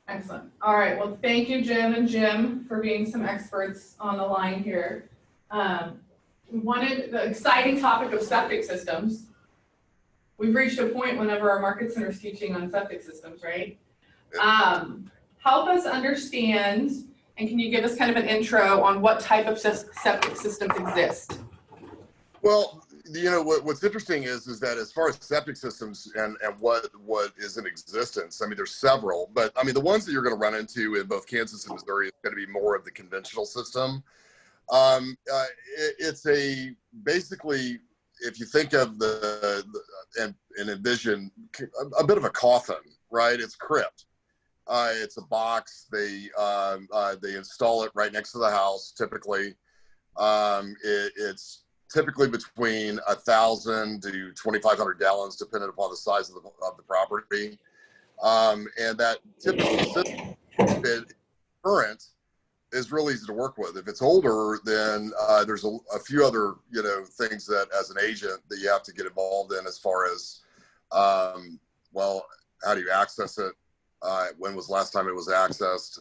Excellent. All right. Well, thank you, Jim and Jim, for being some experts on the line here. We wanted the exciting topic of septic systems. We've reached a point whenever our market center is teaching on septic systems, right? Help us understand, and can you give us kind of an intro on what type of septic systems exist? Well, you know, what's interesting is that as far as septic systems and what is in existence, I mean, there's several, but I mean, the ones that you're going to run into in both Kansas and Missouri is going to be more of the conventional system. It's basically, if you think of and envision a bit of a coffin, right? It's a crypt. It's a box. They install it right next to the house. Typically, it's typically between 1,000 to 2,500 gallons, depending upon the size of the property. And that typical system, current, is really easy to work with. If it's older, then there's a few other, you know, things that as an agent that you have to get involved in as far as, well, how do you access it? When was the last time it was accessed?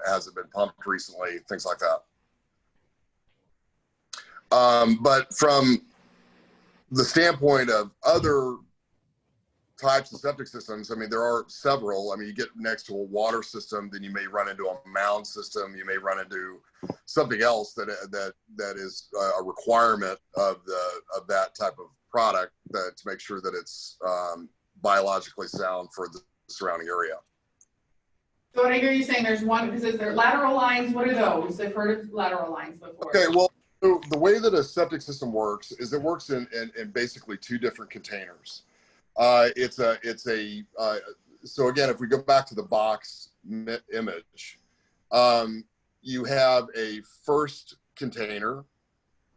Has it been pumped recently? Things like that. But from the standpoint of other types of septic systems, I mean, there are several. I mean, you get next to a water system, then you may run into a mound system. You may run into something else that is a requirement of that type of product to make sure that it's biologically sound for the surrounding area. So what I hear you saying, there's one, because there lateral lines. What are those? I've heard of lateral lines before. Okay, well, so the way that a septic system works is it works in basically two different containers. So again, if we go back to the box image, you have a first container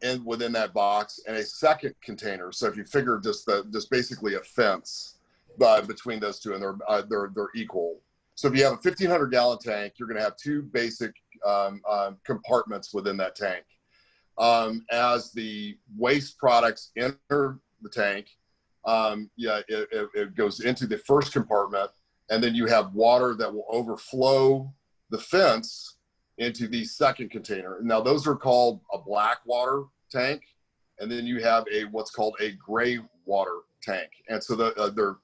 and within that box and a second container. So if you figure just basically a fence between those two, and they're equal. So if you have a 1,500 gallon tank, you're going to have two basic compartments within that tank. As the waste products enter the tank, it goes into the first compartment, and then you have water that will overflow the fence into the second container. Now those are called a black water tank, and then you have what's called a gray water tank. And so they're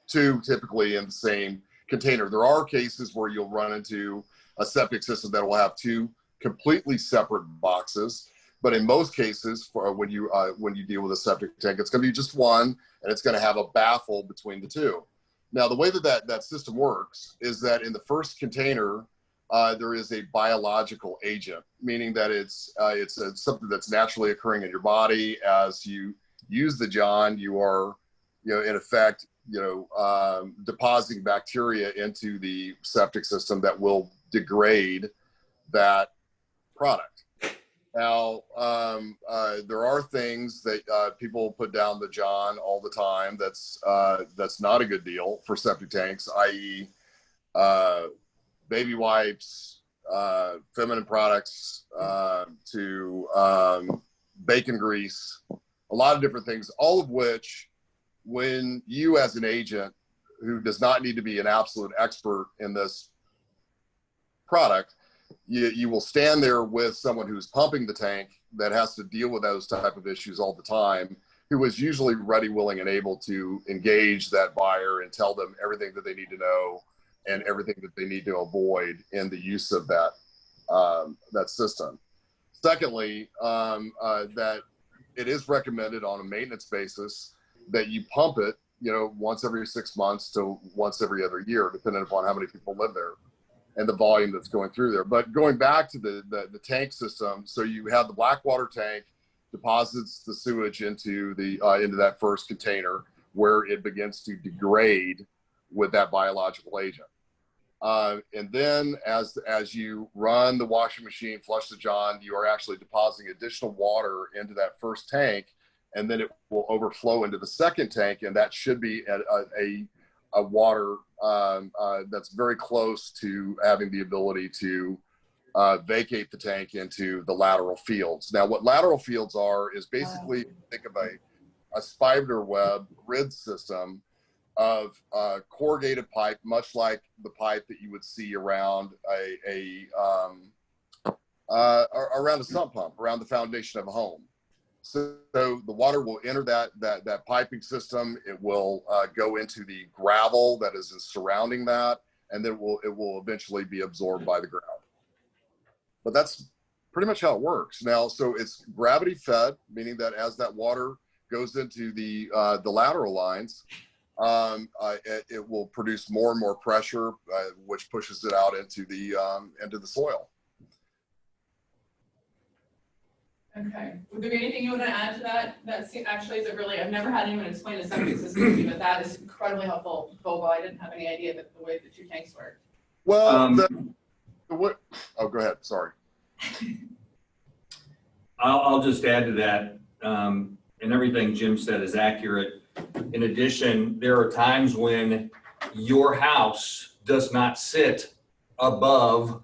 two typically in the same container. There are cases where you'll run into a septic system that will have two completely separate boxes. But in most cases, when you deal with a septic tank, it's going to be just one, and it's going to have a baffle between the two. Now, the way that system works is that in the first container, there is a biological agent, meaning that it's something that's naturally occurring in your body. As you use the John, you are, you know, in effect, you know, depositing bacteria into the septic system that will degrade that product. Now, there are things that people put down the John all the time. That's not a good deal for septic tanks, i.e., baby wipes, feminine products, to bacon grease, a lot of different things, all of which, when you as an agent who does not need to be an absolute expert in this product, you will stand there with someone who's pumping the tank that has to deal with those type of issues all the time, who is usually ready, willing, and able to engage that buyer and tell them everything that they need to know and everything that they need to avoid in the use of that system. Secondly, that it is recommended on a maintenance basis that you pump it, you know, once every 6 months to once every other year, depending upon how many people live there and the volume that's going through there. But going back to the tank system, so you have the black water tank, deposits the sewage into that first container where it begins to degrade with that biological agent. And then as you run the washing machine, flush the John, you are actually depositing additional water into that first tank, and then it will overflow into the second tank, and that should be a water that's very close to having the ability to vacate the tank into the lateral fields. Now, what lateral fields are is basically, think of a spider web grid system of corrugated pipe, much like the pipe that you would see around around a sump pump, around the foundation of a home. So the water will enter that piping system. It will go into the gravel that is surrounding that, and then it will eventually be absorbed by the ground. But that's pretty much how it works. Now, so it's gravity fed, meaning that as that water goes into the lateral lines, it will produce more and more pressure, which pushes it out into the soil. Okay. Would there be anything you want to add to that? That actually is I've never had anyone explain a septic system to me, but that is incredibly helpful, Bobo. I didn't have any idea that the way the two tanks work. Well, oh, go ahead. Sorry. I'll just add to that, and everything Jim said is accurate. In addition, there are times when your house does not sit above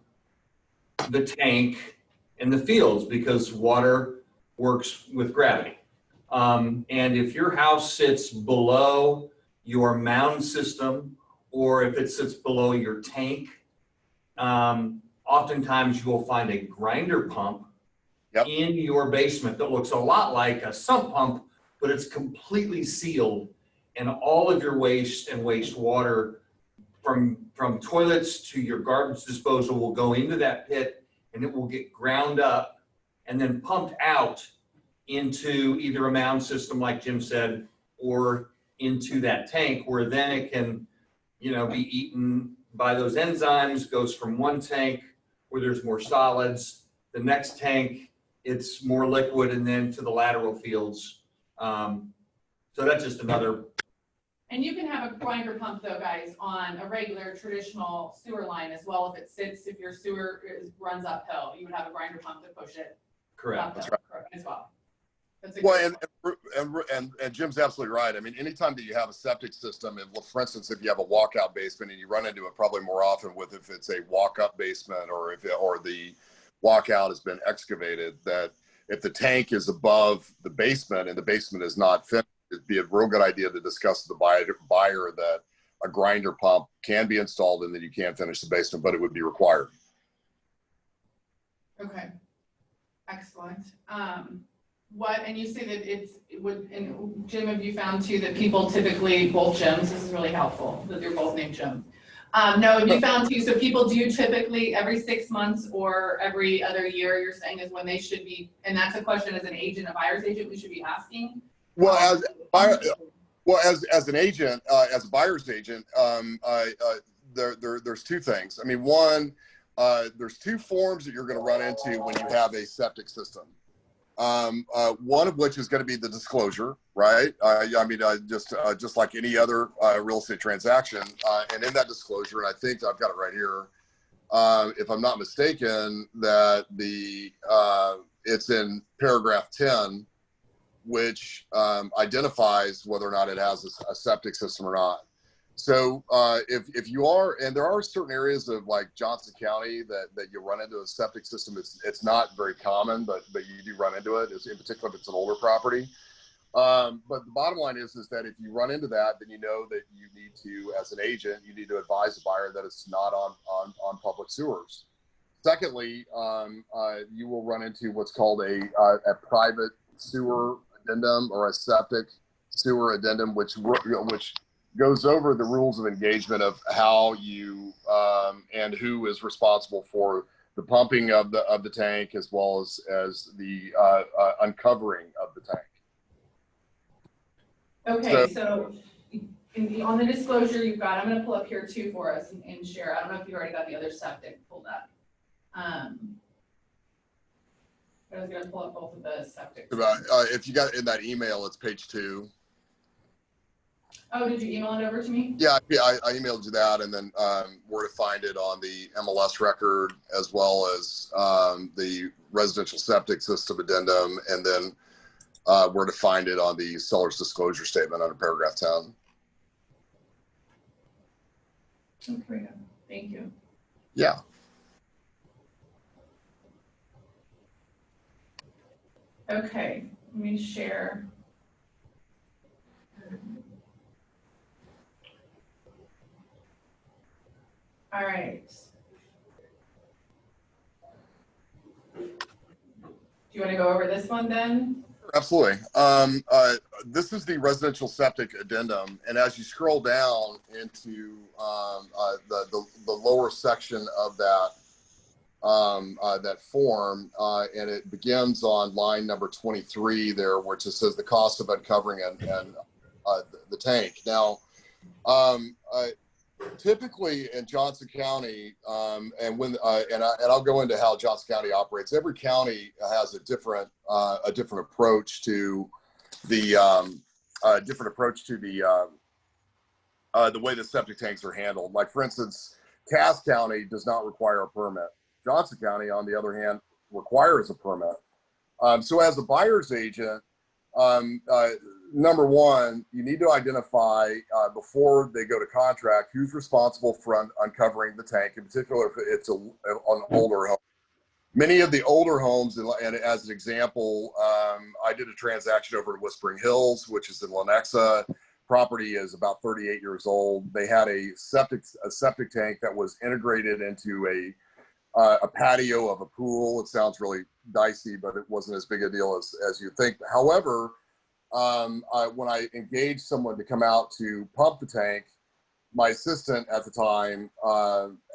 the tank in the fields because water works with gravity. And if your house sits below your mound system, or if it sits below your tank, oftentimes you will find a grinder pump in your basement that looks a lot like a sump pump, but it's completely sealed, and all of your waste and wastewater from toilets to your garbage disposal will go into that pit, and it will get ground up and then pumped out into either a mound system, like Jim said, or into that tank, where then it can, be eaten by those enzymes, goes from one tank where there's more solids, the next tank, it's more liquid, and then to the lateral fields. So that's just another. And you can have a grinder pump though, guys, on a regular traditional sewer line as well. If your sewer runs uphill, you would have a grinder pump to push it. Correct. That's right. As well. And Jim's absolutely right. I mean, anytime that you have a septic system, for instance, if you have a walkout basement and you run into it probably more often if it's a walk-up basement or the walkout has been excavated, that if the tank is above the basement and the basement is not finished, it'd be a real good idea to discuss with the buyer that a grinder pump can be installed and that you can finish the basement, but it would be required. Okay. Excellent. And you say that and Jim, have you found too that people typically, both Jims, this is really helpful that they're both named Jim. No, have you found too, so people do typically every 6 months or every other year, you're saying is when they should be, and that's a question as an agent, a buyer's agent, we should be asking? Well, as an agent, as a buyer's agent, there's two things. I mean, one, there's two forms that you're going to run into when you have a septic system. One of which is going to be the disclosure, right? Just like any other real estate transaction. And in that disclosure, and I think I've got it right here, if I'm not mistaken, that it's in paragraph 10, which identifies whether or not it has a septic system or not. So if you are, and there are certain areas of like Johnson County that you run into a septic system, it's not very common, but you do run into it, in particular if it's an older property. But the bottom line is that if you run into that, then you know that you need to, as an agent, you need to advise the buyer that it's not on public sewers. Secondly, you will run into what's called a private sewer addendum or a septic sewer addendum, which goes over the rules of engagement of how you and who is responsible for the pumping of the tank as well as the uncovering of the tank. Okay, so on the disclosure you've got, I'm going to pull up here too for us and share. I don't know if you already got the other septic pulled up. I was going to pull up both of the septic. If you got in that email, it's page 2. Oh, did you email it over to me? Yeah, I emailed you that, and then where to find it on the MLS record, as well as the residential septic system addendum, and then where to find it on the seller's disclosure statement under paragraph 10. Okay, thank you. Yeah. Okay, let me share. All right. Do you want to go over this one then? Absolutely. This is the residential septic addendum, and as you scroll down into the lower section of that that form, and it begins on line number 23 there, which it says the cost of uncovering and the tank. Now, typically in Johnson County, and I'll go into how Johnson County operates. Every county has a different approach to the the way the septic tanks are handled. Like for instance, Cass County does not require a permit. Johnson County, on the other hand, requires a permit. So as a buyer's agent, number one, you need to identify before they go to contract who's responsible for uncovering the tank, in particular if it's an older home. Many of the older homes, and as an example, I did a transaction over in Whispering Hills, which is in Lenexa. Property is about 38 years old. They had a septic tank that was integrated into a patio of a pool. It sounds really dicey, but it wasn't as big a deal as you think. However, when I engaged someone to come out to pump the tank, my assistant at the time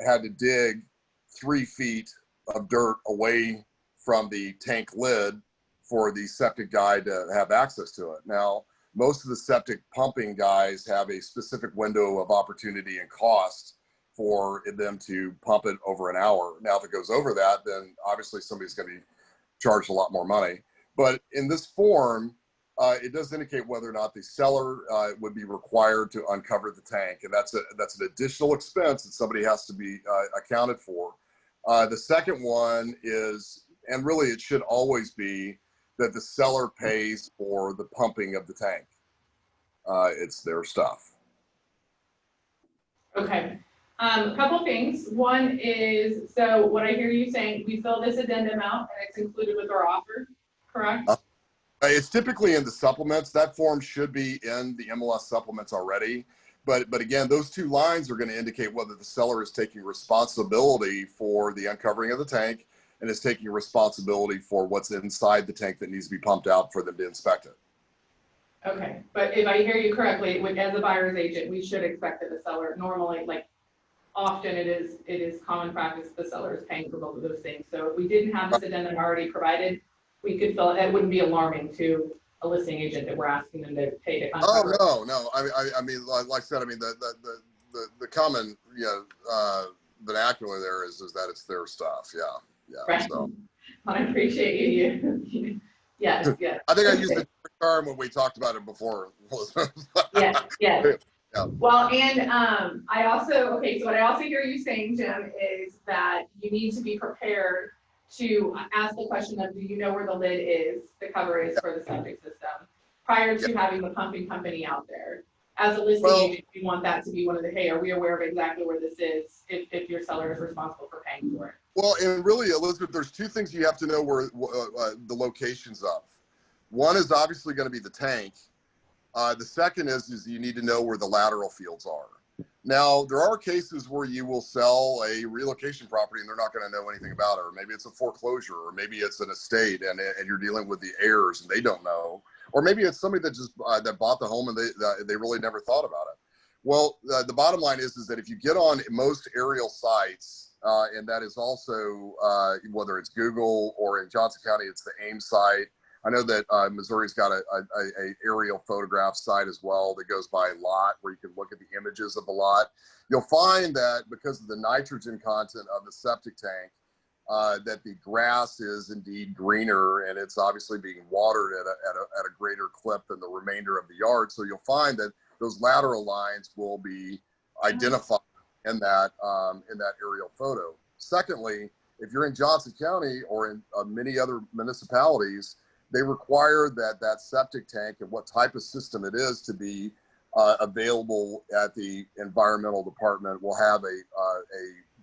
had to dig 3 feet of dirt away from the tank lid for the septic guy to have access to it. Now, most of the septic pumping guys have a specific window of opportunity and cost for them to pump it over an hour. Now, if it goes over that, then obviously somebody's going to be charged a lot more money. But in this form, it does indicate whether or not the seller would be required to uncover the tank, and that's an additional expense that somebody has to be accounted for. The second one is, and really it should always be, that the seller pays for the pumping of the tank. It's their stuff. Okay. A couple things. One is, so what I hear you saying, we fill this addendum out and it's included with our offer, correct? It's typically in the supplements. That form should be in the MLS supplements already. But again, those 2 lines are going to indicate whether the seller is taking responsibility for the uncovering of the tank and is taking responsibility for what's inside the tank that needs to be pumped out for them to inspect it. Okay, but if I hear you correctly, as a buyer's agent, we should expect that the seller normally, like often it is common practice the seller is paying for both of those things. So if we didn't have this addendum already provided, we could fill it. It wouldn't be alarming to a listing agent that we're asking them to pay to uncover. Oh no. I mean, like I said, I mean the common vernacular there is that it's their stuff. Yeah. Right. So I appreciate you. Yes. I think I used the term when we talked about it before. Yes. Yeah. Well, and I also, okay, so what I also hear you saying, Jim, is that you need to be prepared to ask the question of, do you know where the lid is, the cover is for the septic system, prior to having the pumping company out there. As a listing agent, you want that to be one of the, hey, are we aware of exactly where this is if your seller is responsible for paying for it? Well, and really, Elizabeth, there's 2 things you have to know where the locations of. One is obviously going to be the tank. The second is you need to know where the lateral fields are. Now, there are cases where you will sell a relocation property and they're not going to know anything about it, or maybe it's a foreclosure, or maybe it's an estate and you're dealing with the heirs and they don't know, or maybe it's somebody that just that bought the home and they really never thought about it. Well, the bottom line is that if you get on most aerial sites, and that is also whether it's Google or in Johnson County, it's the AIM site. I know that Missouri's got a aerial photograph site as well that goes by lot, where you can look at the images of the lot. You'll find that because of the nitrogen content of the septic tank, that the grass is indeed greener, and it's obviously being watered at a greater clip than the remainder of the yard. So you'll find that those lateral lines will be identified in that aerial photo. Secondly, if you're in Johnson County or in many other municipalities, they require that septic tank and what type of system it is to be available at the environmental department will have a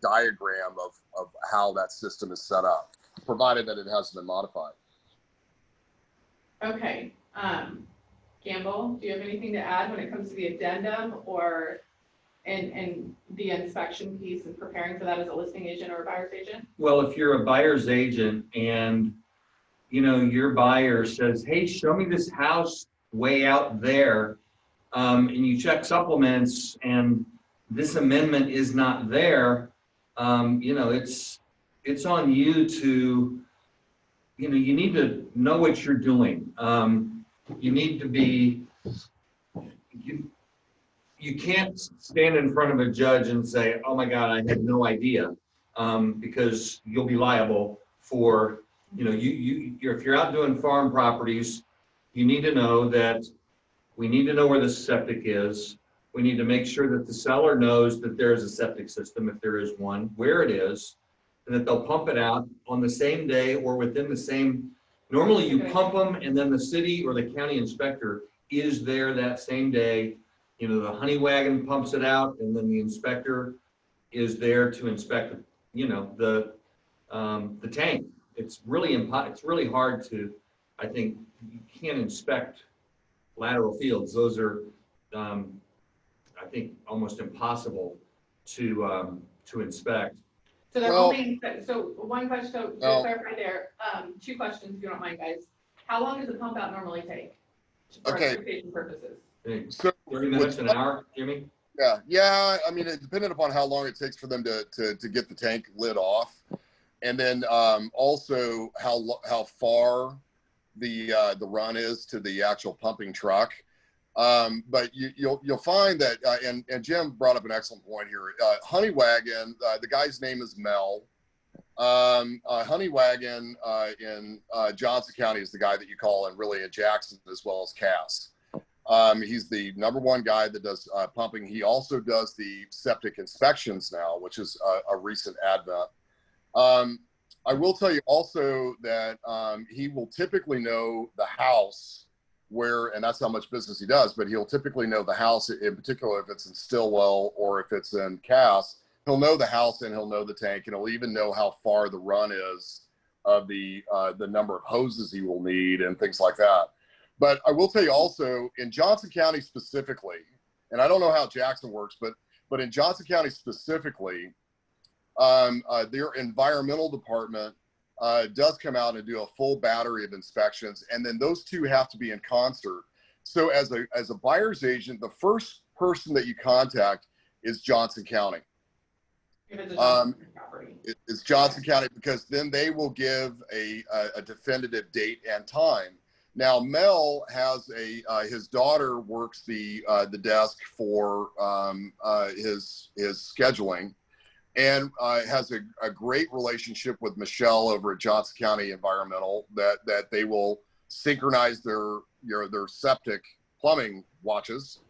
diagram of how that system is set up, provided that it hasn't been modified. Okay. Gamble, do you have anything to add when it comes to the addendum or and the inspection piece and preparing for that as a listing agent or a buyer's agent? Well, if you're a buyer's agent and, you know, your buyer says, hey, show me this house way out there, and you check supplements and this amendment is not there, you know, it's on you to, you know, you need to know what you're doing. You need to be, you can't stand in front of a judge and say, oh my God, I had no idea, because you'll be liable for, you know, if you're out doing farm properties, you need to know that we need to know where the septic is. We need to make sure that the seller knows that there is a septic system, if there is one, where it is, and that they'll pump it out on the same day or within the same. Normally you pump them and then the city or the county inspector is there that same day. You know, the honey wagon pumps it out and then the inspector is there to inspect, you know, the tank. It's really hard to, I think, you can't inspect lateral fields. Those are, I think, almost impossible to inspect. So they're Well- only, so one question, so to Well- clarify there, 2 questions if you don't mind, guys. How long does a pump out normally take? For Okay. expectation purposes? So 30 minutes, an hour, Jimmy? yeah. I mean, it depended upon how long it takes for them to get the tank lid off, and then also how far the run is to the actual pumping truck. But you'll find that, and Jim brought up an excellent point here. Honey Wagon, the guy's name is Mel. Honey Wagon in Johnson County is the guy that you call, and really in Jackson as well as Cass. He's the #1 guy that does pumping. He also does the septic inspections now, which is a recent advent. I will tell you also that he will typically know the house where, and that's how much business he does, but he'll typically know the house in particular if it's in Stillwell or if it's in Cass. He'll know the house and he'll know the tank, and he'll even know how far the run is of the number of hoses he will need and things like that. But I will tell you also, in Johnson County specifically, and I don't know how Jackson works, but in Johnson County specifically, their environmental department does come out and do a full battery of inspections, and then those two have to be in concert. So as a buyer's agent, the first person that you contact is Johnson County. If it's a Johnson property. It's Johnson County, because then they will give a definitive date and time. Now, Mel has his daughter works the desk for his scheduling, and has a great relationship with Michelle over at Johnson County Environmental, that they will synchronize their septic plumbing watches,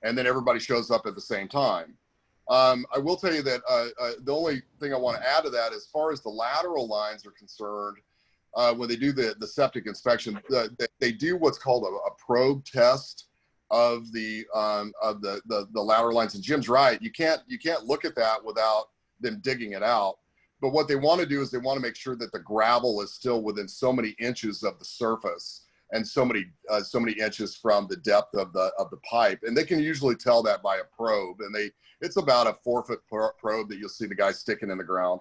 and then everybody shows up at the same time. I will tell you that the only thing I want to add to that, as far as the lateral lines are concerned, when they do the septic inspection, they do what's called a probe test of the lateral lines. And Jim's right; you can't look at that without them digging it out. But what they want to do is they want to make sure that the gravel is still within so many inches of the surface and so many inches from the depth of the pipe. And they can usually tell that by a probe. And it's about a 4-foot probe that you'll see the guy sticking in the ground.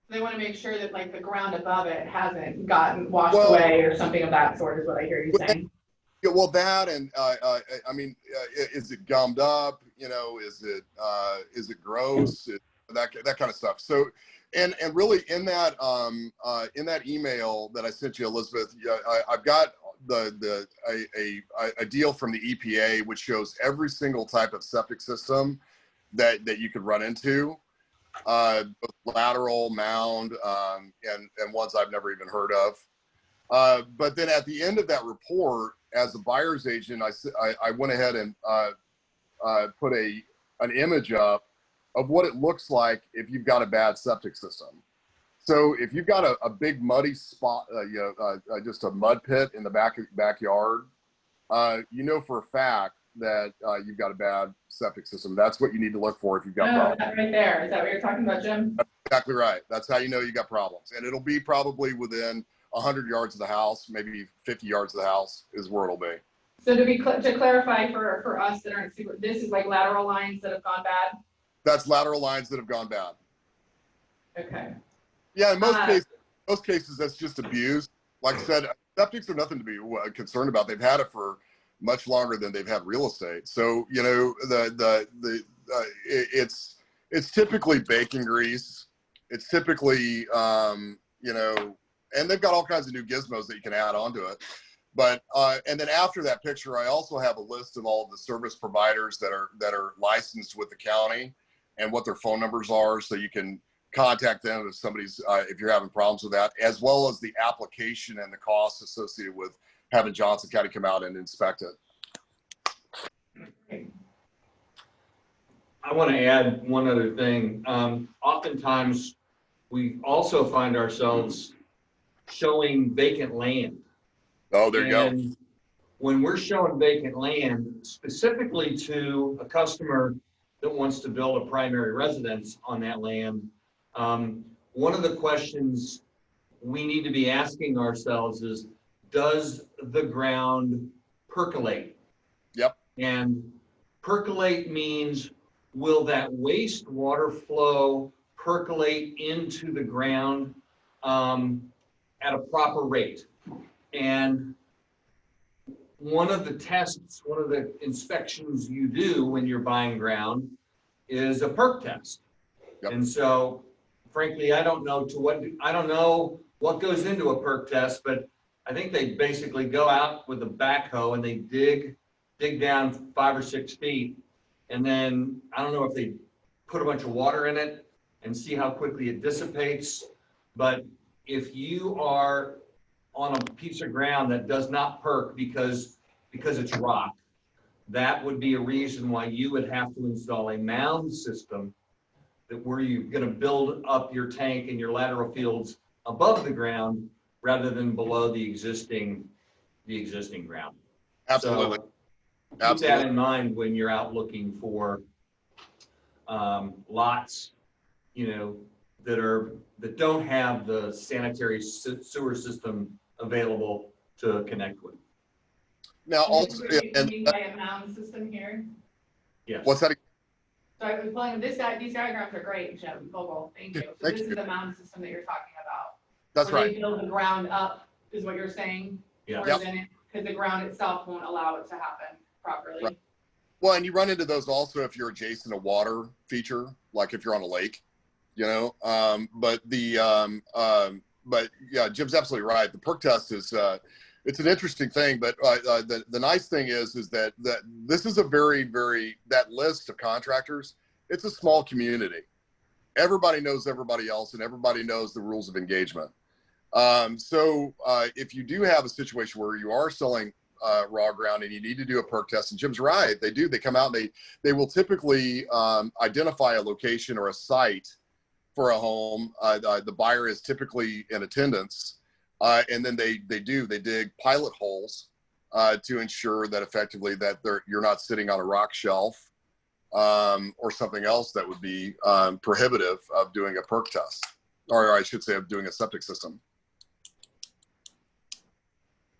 They want to make sure that like the ground above it hasn't gotten washed away or something of that sort, is what I hear you saying. Yeah, well, that, and I mean, is it gummed up? You know, is it gross? That kind of stuff. So, and really in that email that I sent you, Elizabeth, I've got a deal from the EPA which shows every single type of septic system that you could run into, both lateral, mound, and ones I've never even heard of. But then at the end of that report, as a buyer's agent, I went ahead and put an image up of what it looks like if you've got a bad septic system. So if you've got a big muddy spot, just a mud pit in the backyard, you know for a fact that you've got a bad septic system. That's what you need to look for if you've got problems. That right there. Is that what you're talking about, Jim? That's exactly right. That's how you know you got problems. And it'll be probably within 100 yards of the house, maybe 50 yards of the house is where it'll be. So to clarify for us that aren't super, this is like lateral lines that have gone bad? That's lateral lines that have gone bad. Okay. Yeah, in most cases, that's just abuse. Like I said, septics are nothing to be concerned about. They've had it for much longer than they've had real estate. So, you know, it's typically bacon grease. It's typically, you know, and they've got all kinds of new gizmos that you can add onto it. But and then after that picture, I also have a list of all of the service providers that are licensed with the county and what their phone numbers are, so you can contact them if you're having problems with that, as well as the application and the costs associated with having Johnson County come out and inspect it. I want to add one other thing. Oftentimes, we also find ourselves showing vacant land. Oh, there you go. And when we're showing vacant land, specifically to a customer that wants to build a primary residence on that land, one of the questions we need to be asking ourselves is, does the ground percolate? Yep. And percolate means, will that wastewater flow percolate into the ground at a proper rate? And one of the tests, one of the inspections you do when you're buying ground is a perk test. Yep. And so, frankly, I don't know what goes into a perk test, but I think they basically go out with a backhoe and they dig down 5 or 6 feet. And then I don't know if they put a bunch of water in it and see how quickly it dissipates. But if you are on a piece of ground that does not perk because it's rock, that would be a reason why you would have to install a mound system where you're going to build up your tank and your lateral fields above the ground rather than below the existing ground. Absolutely. So keep that in mind when you're out looking for lots, you know, that don't have the sanitary sewer system available to connect with. Now, also, and by a mound system here. Yes. What's that? So I was pulling up these diagrams are great, Jim Vogel. Thank you. So Thank this you. is the mound system that you're talking about. That's where right. They build the ground up, is what you're saying. Yeah. Because the ground itself won't allow it to happen properly. Right. Well, and you run into those also if you're adjacent to water feature, like if you're on a lake, you know. But yeah, Jim's absolutely right. The perk test is it's an interesting thing, but the nice thing is that this is a that list of contractors. It's a small community. Everybody knows everybody else, and everybody knows the rules of engagement. So if you do have a situation where you are selling raw ground and you need to do a perk test, and Jim's right, they do. They come out and they will typically identify a location or a site for a home. The buyer is typically in attendance, and then they dig pilot holes to ensure that effectively that you're not sitting on a rock shelf or something else that would be prohibitive of doing a perk test, or I should say of doing a septic system.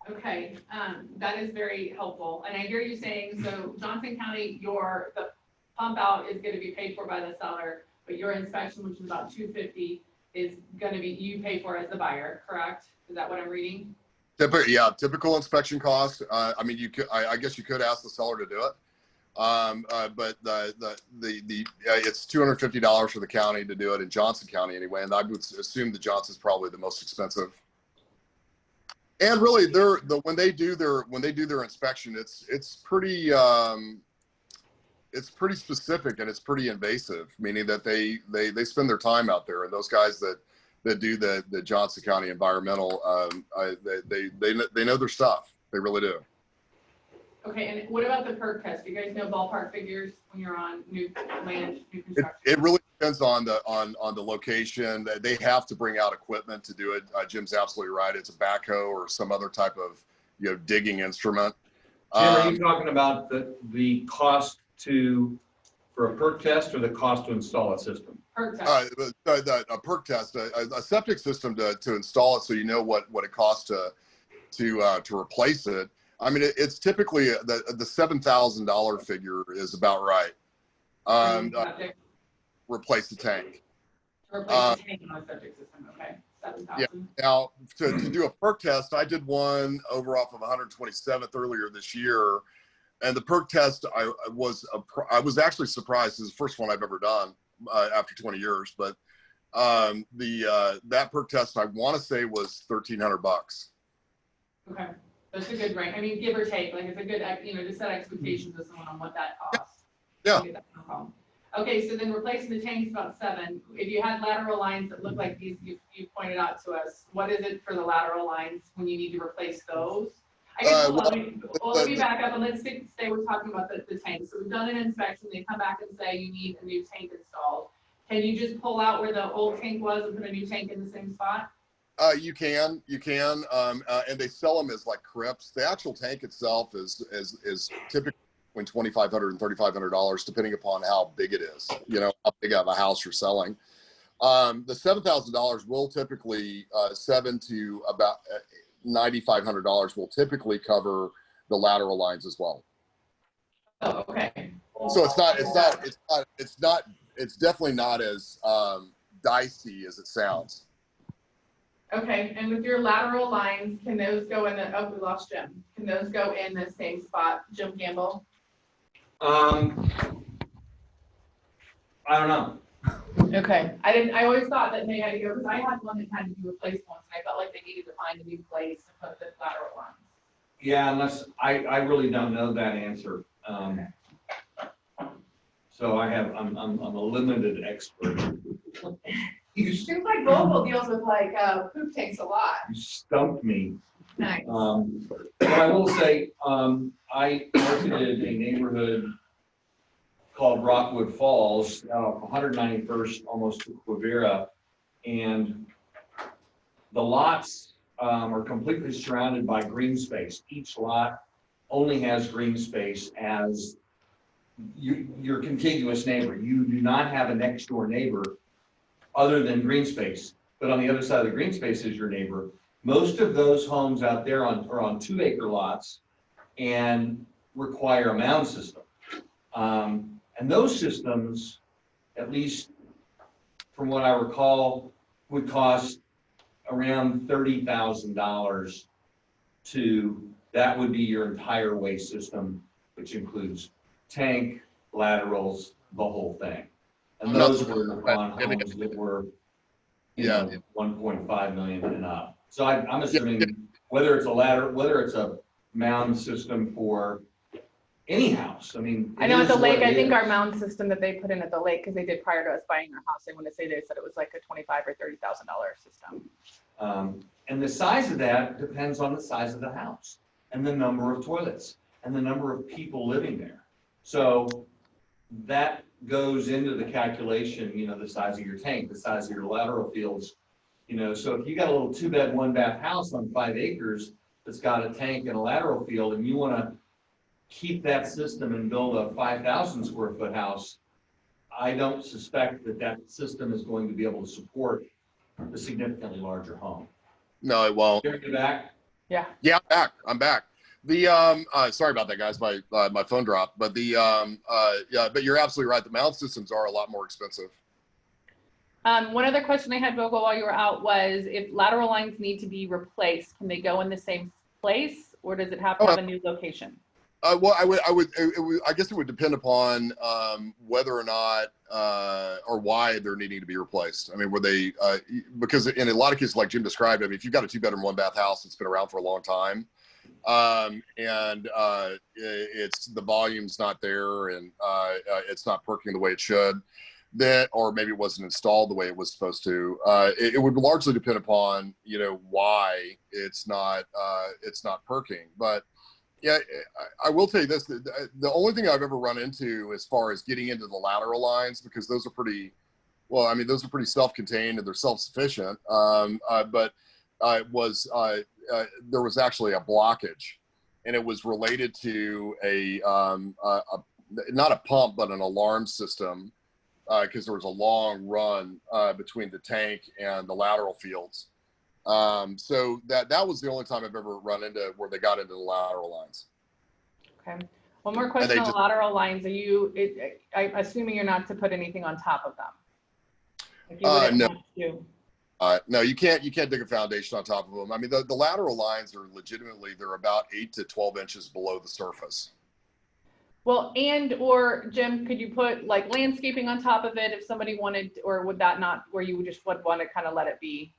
Okay, that is very helpful. And I hear you saying, so Johnson County, the pump out is going to be paid for by the seller, but your inspection, which is about $250, is going to be you pay for as the buyer, correct? Is that what I'm reading? Yeah, typical inspection cost. I mean, I guess you could ask the seller to do it, but it's $250 for the county to do it in Johnson County anyway, and I would assume that Johnson's probably the most expensive. And really, when they do their inspection, it's pretty specific and it's pretty invasive, meaning that they spend their time out there, and those guys that do the Johnson County environmental, they know their stuff. They really do. Okay, and what about the perk test? Do you guys know ballpark figures when you're on new land, new construction? It really depends on the location. They have to bring out equipment to do it. Jim's absolutely right. It's a backhoe or some other type of digging instrument. Jim, are you talking about the cost for a perk test or the cost to install a system? Perk test. A perk test, a septic system to install it, so you know what it costs to replace it. I mean, it's typically the $7,000 figure is about right. Replace the tank. Replace the tank on a septic system, okay, Yeah. 7,000. Now, to do a perk test, I did one over off of 127th earlier this year, and the perk test I was actually surprised. It's the first one I've ever done after 20 years, but that perk test I want to say was $1,300. Okay, that's a good range. I mean, give or take, like it's a good, to set expectations of someone on what that costs. Yeah. That's no problem. Okay, so then replacing the tank's about 7. If you had lateral lines that look like these, you pointed out to us, what is it for the lateral lines when you need to replace those? I guess, let me back up and let's say we're talking about the tank. So we've done an inspection, they come back and say you need a new tank installed. Can you just pull out where the old tank was and put a new tank in the same spot? You can, and they sell them as like crypts. The actual tank itself is typically between $2,500 and $3,500, depending upon how big it is. How big of a house you're selling. The $7,000 will typically $7,000 to about $9,500 will typically cover the lateral lines as well. Oh, okay. So it's definitely not as dicey as it sounds. Okay, and with your lateral lines, can those go in the, oh, we lost Jim. Can those go in the same spot, Jim Campbell? I don't know. Okay, I always thought that they had to go, because I had one that had to be replaced once, and I felt like they needed to find a new place to put the lateral lines. Yeah, unless, I really don't know that answer. So I'm a limited expert. Seems like Vogel deals with like poop tanks a lot. You stumped me. Nice. But I will say, I visited a neighborhood called Rockwood Falls, 191st, almost to Quivira, and the lots are completely surrounded by green space. Each lot only has green space as your contiguous neighbor. You do not have a next door neighbor other than green space, but on the other side of the green space is your neighbor. Most of those homes out there are on 2-acre lots and require a mound system. And those systems, at least from what I recall, would cost around $30,000 that would be your entire waste system, which includes tank, laterals, the whole thing. And those were on homes that were, 1.5 million and up. So I'm assuming whether it's a mound system for any house. I mean, I know at the lake, I think our mound system that they put in at the lake, because they did prior to us buying our house, I want to say they said it was like a $25,000 or $30,000 system. And the size of that depends on the size of the house and the number of toilets and the number of people living there. So that goes into the calculation, the size of your tank, the size of your lateral fields. So if you got a little 2-bed, 1-bath house on 5 acres that's got a tank and a lateral field, and you want to keep that system and build a 5,000 square foot house, I don't suspect that system is going to be able to support a significantly larger home. No, it won't. You're back? Yeah. Yeah, I'm back. The sorry about that, guys. My phone dropped. But but you're absolutely right. The mound systems are a lot more expensive. One other question I had, Vogel, while you were out was if lateral lines need to be replaced, can they go in the same place, or does it have to have a new location? Well, I guess it would depend upon whether or not or why they're needing to be replaced. I mean, were they because in a lot of cases, like Jim described, I mean, if you've got a 2-bedroom, 1-bath house that's been around for a long time, and it's the volume's not there, and it's not perking the way it should, or maybe it wasn't installed the way it was supposed to. It would largely depend upon why it's not perking, but. Yeah, I will tell you this, the only thing I've ever run into as far as getting into the lateral lines, because those are pretty self-contained and they're self-sufficient, but there was actually a blockage, and it was related to not a pump, but an alarm system, because there was a long run between the tank and the lateral fields. So that was the only time I've ever run into where they got into the lateral lines. Okay. One more question on lateral lines. Are you, I'm assuming you're not to put anything on top of them? Like you wouldn't No. want to. No, you can't dig a foundation on top of them. I mean, the lateral lines are legitimately, they're about 8 to 12 inches below the surface. Well, or Jim, could you put like landscaping on top of it if somebody wanted, or would that not, where you just would want to kind of let it be?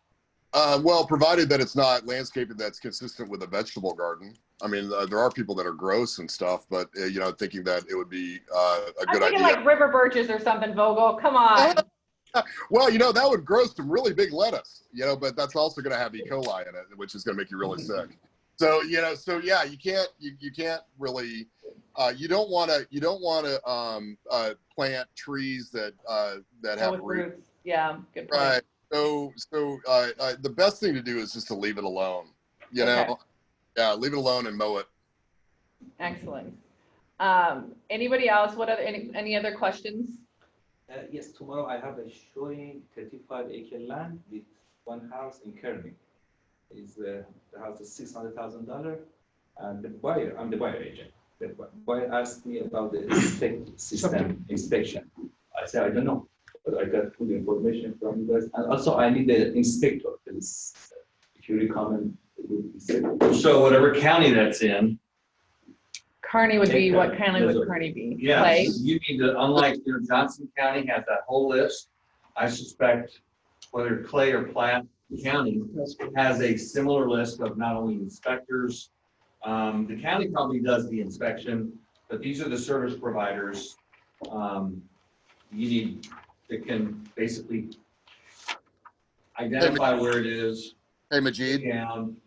Well, provided that it's not landscaping that's consistent with a vegetable garden. I mean, there are people that are gross and stuff, but thinking that it would be a good idea. Like river birches or something, Vogel. Come on. Well, that would grow some really big lettuce, but that's also going to have E. coli in it, which is going to make you really sick. So, yeah, you can't really, you don't want to plant trees that have roots. Yeah, good point. Right. So the best thing to do is just to leave it alone. Okay. Yeah, leave it alone and mow it. Excellent. Anybody else? What other any other questions? Yes, tomorrow I have a showing 35-acre land with one house in Kearney. The house is $600,000, and I'm the buyer agent. The buyer asked me about the septic system inspection. I said I don't know, but I got good information from you guys, and also I need the inspector. If you recommend, So whatever county that's in. Kearney would be, what county would Kearney be? Yeah, Clay? you need to, unlike Johnson County has that whole list. I suspect whether Clay or Platte County has a similar list of not only inspectors. The county probably does the inspection, but these are the service providers that can basically identify where it is. Hey, Majid. Down,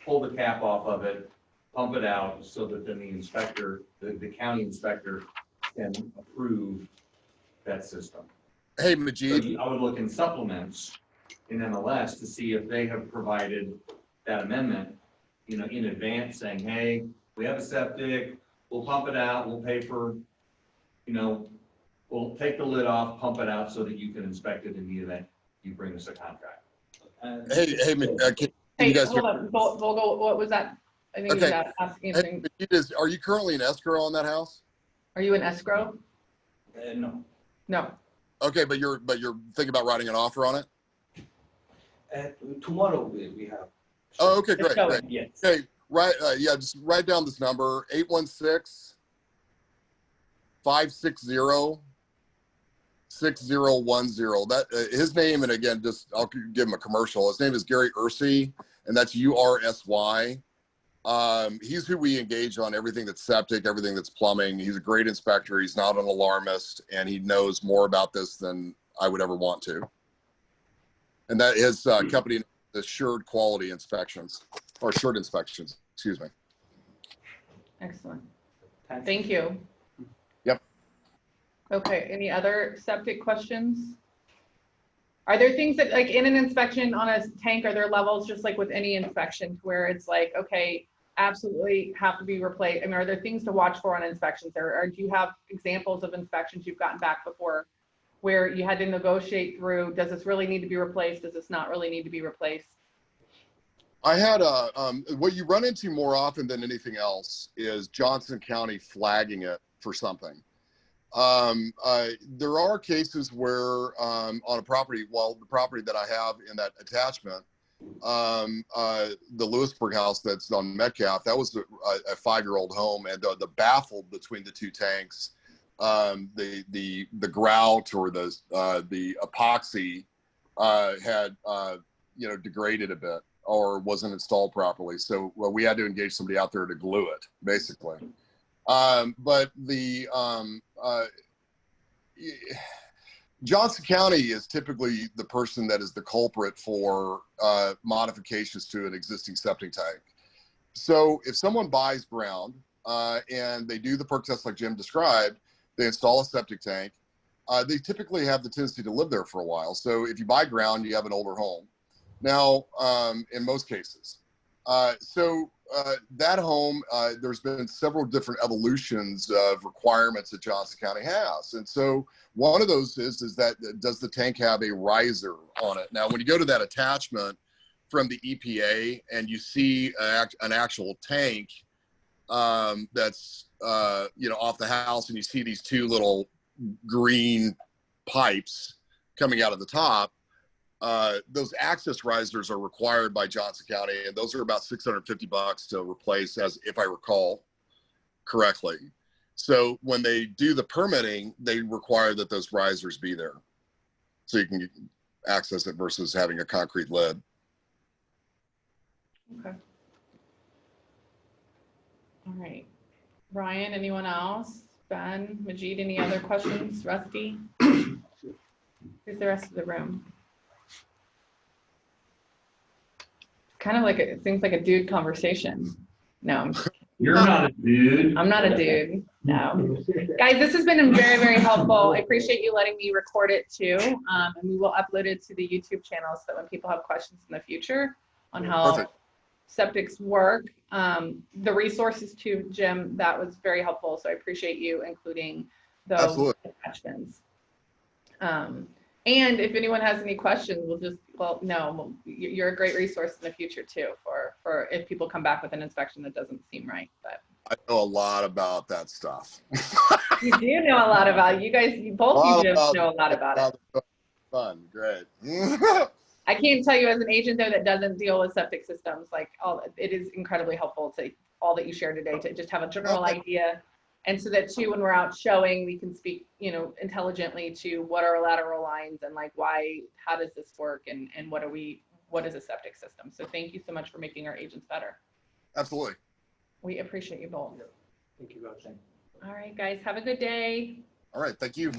pull the cap off of it, pump it out, so that then the inspector, the county inspector, can approve that system. Hey, Majid. So I would look in supplements in MLS to see if they have provided that amendment, in advance, saying, hey, we have a septic, we'll pump it out, we'll pay for, we'll take the lid off, pump it out so that you can inspect it in the event you bring us a contract. Hey, can you guys hold on, Vogel, what was that? I think okay. Asking. Hey, are you currently in escrow on that house? Are you in escrow? No. No. Okay, but you're thinking about writing an offer on it? Tomorrow we have. Oh, okay, great. Yes. Okay, just write down this number, 816-560-6010. That his name, and again, I'll give him a commercial. His name is Gary Ursay, and that's URSY. He's who we engage on everything that's septic, everything that's plumbing. He's a great inspector. He's not an alarmist, and he knows more about this than I would ever want to. And that his company, Assured Quality Inspections, or Assured Inspections, excuse me. Excellent. Thank you. Yep. Okay, any other septic questions? Are there things that, like in an inspection on a tank, are there levels just like with any inspection where it's like, okay, absolutely have to be replaced? I mean, are there things to watch for on inspections, or do you have examples of inspections you've gotten back before where you had to negotiate through, does this really need to be replaced? Does this not really need to be replaced? I had what you run into more often than anything else is Johnson County flagging it for something. There are cases where on a property, the property that I have in that attachment, the Lewisburg house that's on Metcalf, that was a 5-year-old home, and the baffle between the two tanks, the grout or the epoxy had degraded a bit or wasn't installed properly. So we had to engage somebody out there to glue it, basically. But Johnson County is typically the person that is the culprit for modifications to an existing septic tank. So if someone buys ground and they do the perk test like Jim described, they install a septic tank, they typically have the tendency to live there for a while. So if you buy ground, you have an older home. Now, in most cases. That home, there's been several different evolutions of requirements that Johnson County has. And so one of those is that does the tank have a riser on it? Now, when you go to that attachment from the EPA and you see an actual tank that's off the house, and you see these two little green pipes coming out of the top, those access risers are required by Johnson County, and those are about $650 to replace, as if I recall correctly. So when they do the permitting, they require that those risers be there so you can access it versus having a concrete lid. Okay. All right. Ryan, anyone else? Ben, Majid, any other questions? Rusty? Who's the rest of the room? Kind of like, it seems like a dude conversation. No, You're not a dude. I'm not a dude. No. Guys, this has been very, very helpful. I appreciate you letting me record it too. And we will upload it to the YouTube channel so that when people have questions in the future on how Perfect. septics work, the resources too, Jim, that was very helpful. So I appreciate you including those Absolutely. attachments. And if anyone has any questions, you're a great resource in the future too, for if people come back with an inspection that doesn't seem right. But I know a lot about that stuff. you do know a lot about it. You guys, both you just know a lot about it. Fun, great. I can't tell you as an agent though that doesn't deal with septic systems, it is incredibly helpful to all that you shared today to just have a general idea. And so that too, when we're out showing, we can speak, intelligently to what are lateral lines and how does this work and what is a septic system? So thank you so much for making our agents better. Absolutely. We appreciate you both. Thank you, guys. All right, guys, have a good day. All right, thank you.